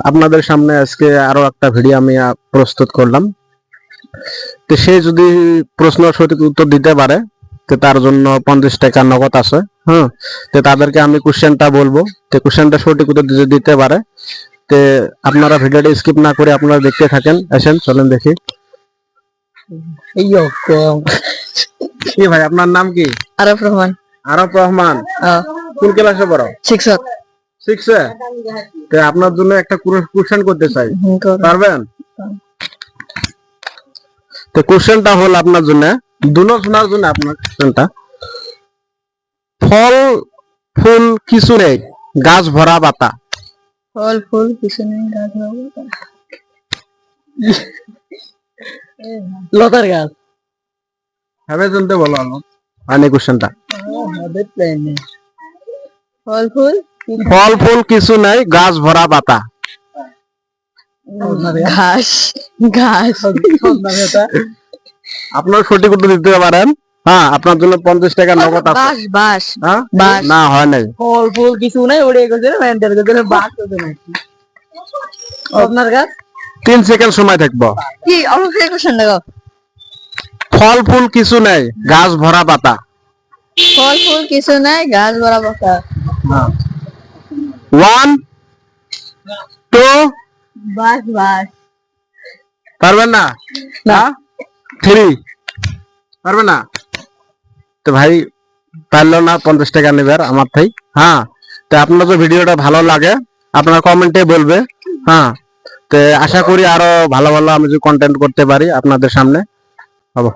আপনাদের সামনে আজকে আরো একটা ভিডিও আমি প্রস্তুত করলাম। তো সে যদি প্রশ্ন সঠিক উত্তর দিতে পারে তো তার জন্য 50 টাকা নগদ আছে। হ্যাঁ, তো তাদেরকে আমি কোশ্চেনটা বলবো, তো কোশ্চেনটা সঠিক উত্তর যদি দিতে পারে তো আপনারা ভিডিওটা স্কিপ না করে আপনারা দেখতে থাকেন। আসেন চলেন দেখি। কি ভাই আপনার নাম কি? আরফ রহমান। আরফ রহমান। কোন ক্লাসে পড়ো? 6 এ। তো আপনার জন্য একটা কোশ্চেন করতে চাই, পারবেন? তো কোশ্চেনটা হল আপনার জন্য, দুনো শোনার জন্য আপনার কোশ্চেনটা। ফল ফুল কিছু নেই, গাছ ভরা পাতা। ফল ফুল কিছু নেই, গাছ ভরা পাতা। লতার গাছ। ভাবে শুনতে বলো মানে কোশ্চেনটা। ফল ফুল ফল ফুল কিছু নেই, গাছ ভরা পাতা। ঘাস ঘাস। আপনার সঠিক উত্তর দিতে পারেন। হ্যাঁ, আপনার জন্য 50 টাকা নগদ আছে। বাস বাস। হ্যাঁ, বাস। না হয় নাই। ফল ফুল কিছু নাই, ওড়ে গেছে মেন্টাল গেছে, বাস হবে নাকি? আপনার গাছ। 3 সেকেন্ড সময় থাকবো। কি অবশ্যই কোশ্চেন দেখো। ফল ফুল কিছু নেই, গাছ ভরা পাতা। ফল ফুল কিছু নাই, গাছ ভরা পাতা। 1 2 বাস বাস। পারবেন না? না 3 পারবেন না? তো ভাই পারলো না, 50 টাকা নেবে আমার থেকে। হ্যাঁ, তো আপনার তো ভিডিওটা ভালো লাগে আপনারা কমেন্টে বলবে। হ্যাঁ, তো আশা করি আরো ভালো ভালো আমি যদি কন্টেন্ট করতে পারি আপনাদের সামনে। হবো।